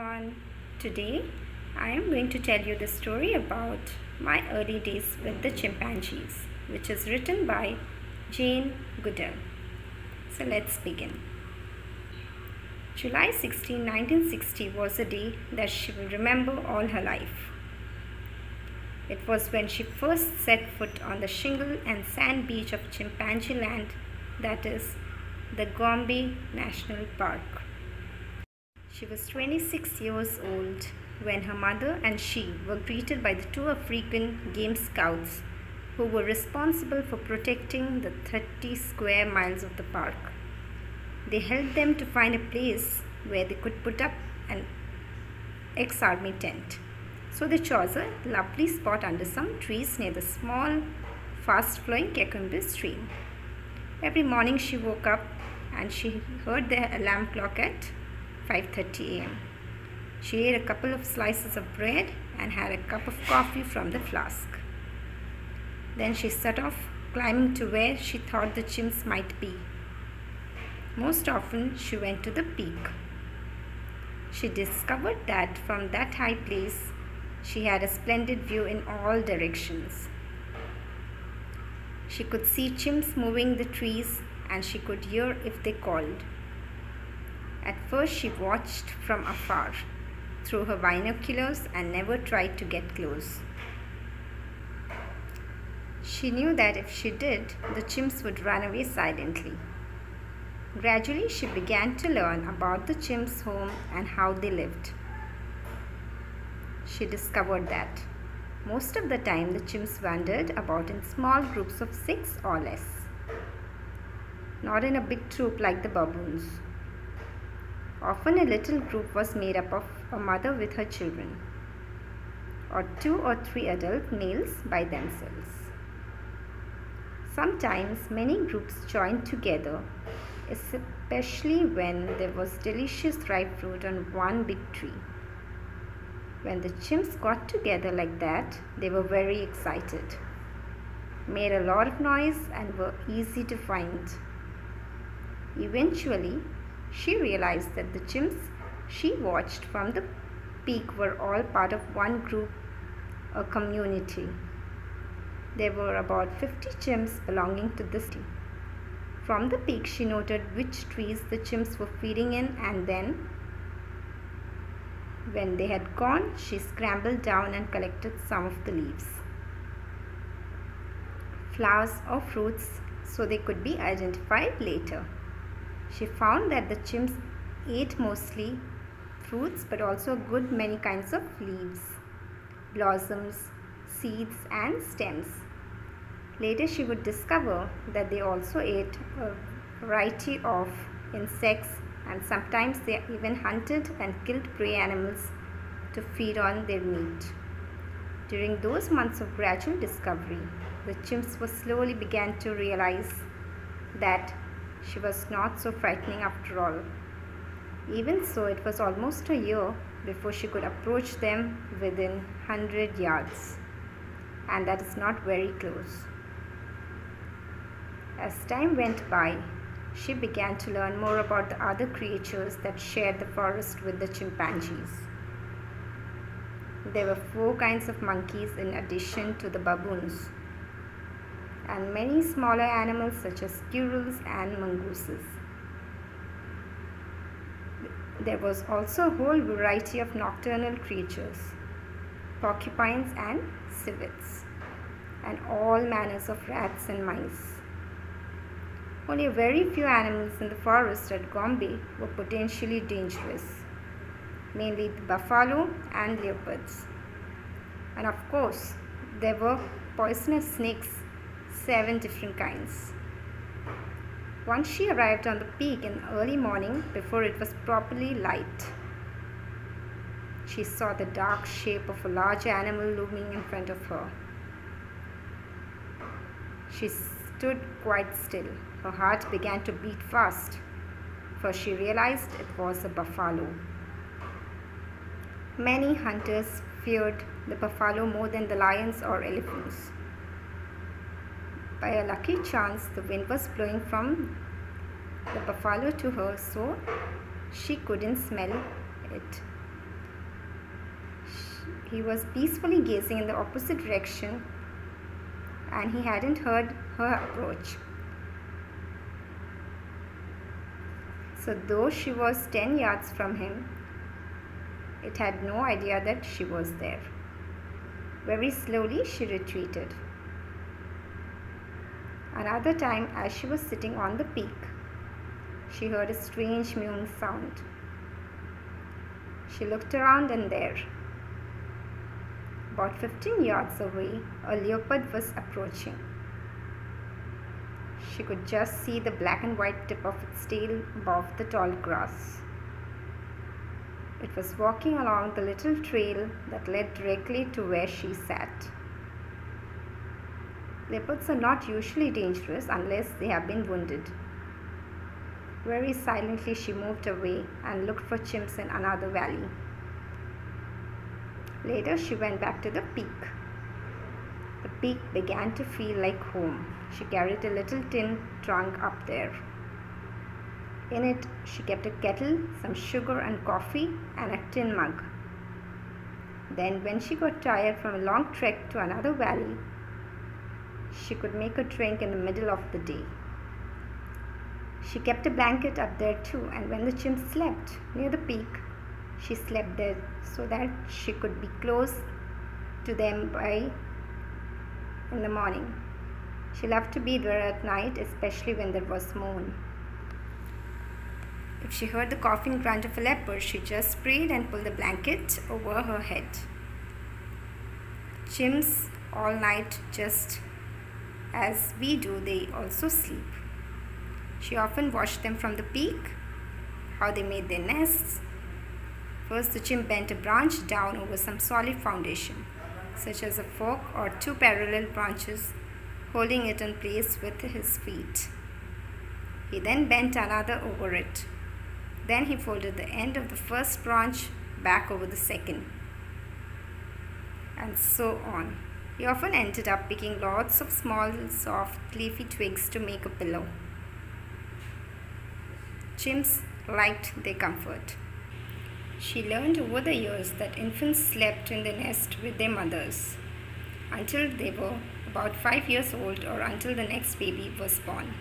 On today, I am going to tell you the story about my early days with the chimpanzees, which is written by Jane Goodall. So let's begin. July 16, 1960 was a day that she will remember all her life. It was when she first set foot on the shingle and sand beach of Chimpanzee Land, that is, the Gombe National Park. She was 26 years old when her mother and she were greeted by the two African game scouts who were responsible for protecting the 30 square miles of the park. They helped them to find a place where they could put up an ex-army tent. So they chose a lovely spot under some trees near the small, fast-flowing Kakumbi stream. Every morning she woke up and she heard the alarm clock at 5:30 a.m. She ate a couple of slices of bread and had a cup of coffee from the flask. Then she set off, climbing to where she thought the chimps might be. Most often she went to the peak. She discovered that from that high place she had a splendid view in all directions. She could see chimps moving the trees and she could hear if they called. At first she watched from afar through her binoculars and never tried to get close. She knew that if she did, the chimps would run away silently. Gradually she began to learn about the chimps' home and how they lived. She discovered that most of the time the chimps wandered about in small groups of 6 or less, not in a big troop like the baboons. Often a little group was made up of a mother with her children, or 2 or 3 adult males by themselves. Sometimes many groups joined together, especially when there was delicious ripe fruit on one big tree. When the chimps got together like that, they were very excited, made a lot of noise and were easy to find. Eventually, she realized that the chimps she watched from the peak were all part of one group, a community. There were about 50 chimps belonging to this team. From the peak she noted which trees the chimps were feeding in, and then when they had gone, she scrambled down and collected some of the leaves, flowers or fruits so they could be identified later. She found that the chimps ate mostly fruits but also a good many kinds of leaves, blossoms, seeds and stems. Later she would discover that they also ate a variety of insects, and sometimes they even hunted and killed prey animals to feed on their meat. During those months of gradual discovery, the chimps slowly began to realize that she was not so frightening after all. Even so, it was almost a year before she could approach them within 100 yards, and that is not very close. As time went by, she began to learn more about the other creatures that shared the forest with the chimpanzees. There were 4 kinds of monkeys in addition to the baboons, and many smaller animals such as squirrels and mongooses. There was also a whole variety of nocturnal creatures, porcupines and civets, and all manners of rats and mice. Only a very few animals in the forest at Gombe were potentially dangerous, mainly the buffalo and leopards. And of course, there were poisonous snakes, 7 different kinds. Once she arrived on the peak in the early morning before it was properly light, she saw the dark shape of a large animal looming in front of her. She stood quite still. Her heart began to beat fast, for she realized it was a buffalo. Many hunters feared the buffalo more than the lions or elephants. By a lucky chance, the wind was blowing from the buffalo to her, so she couldn't smell it. He was peacefully gazing in the opposite direction and he hadn't heard her approach. So though she was 10 yards from him, it had no idea that she was there. Very slowly she retreated. Another time, as she was sitting on the peak, she heard a strange mewing sound. She looked around and there, about 15 yards away, a leopard was approaching. She could just see the black and white tip of its tail above the tall grass. It was walking along the little trail that led directly to where she sat. Leopards are not usually dangerous unless they have been wounded. Very silently she moved away and looked for chimps in another valley. Later she went back to the peak. The peak began to feel like home. She carried a little tin trunk up there. In it she kept a kettle, some sugar and coffee, and a tin mug. Then when she got tired from a long trek to another valley, she could make a drink in the middle of the day. She kept a blanket up there too, and when the chimps slept near the peak, she slept there so that she could be close to them in the morning. She loved to be there at night, especially when there was moon. If she heard the coughing grunt of a leopard, she just prayed and pulled the blanket over her head. Chimps all night, just as we do, they also sleep. She often watched them from the peak, how they made their nests. First, the chimp bent a branch down over some solid foundation, such as a fork or two parallel branches, holding it in place with his feet. He then bent another over it. Then he folded the end of the first branch back over the second, and so on. He often ended up picking lots of small, soft, leafy twigs to make a pillow. Chimps liked their comfort. She learned over the years that infants slept in the nest with their mothers until they were about 5 years old or until the next baby was born,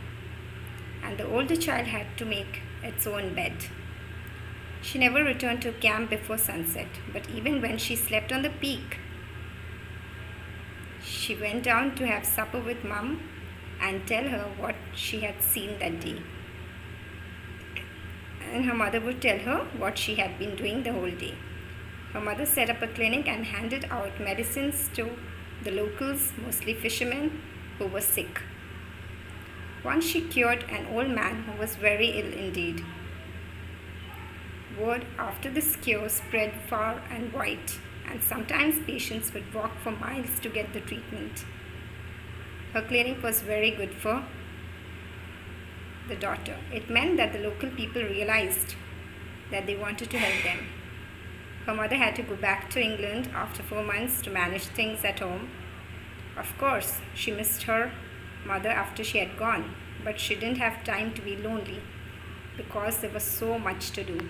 and the older child had to make its own bed. She never returned to camp before sunset, but even when she slept on the peak, she went down to have supper with Mum and tell her what she had seen that day. And her mother would tell her what she had been doing the whole day. Her mother set up a clinic and handed out medicines to the locals, mostly fishermen, who were sick. Once she cured an old man who was very ill indeed. Word after this cure spread far and wide, and sometimes patients would walk for miles to get the treatment. Her clinic was very good for the daughter. It meant that the local people realized that they wanted to help them. Her mother had to go back to England after 4 months to manage things at home. Of course, she missed her mother after she had gone, but she didn't have time to be lonely because there was so much to do.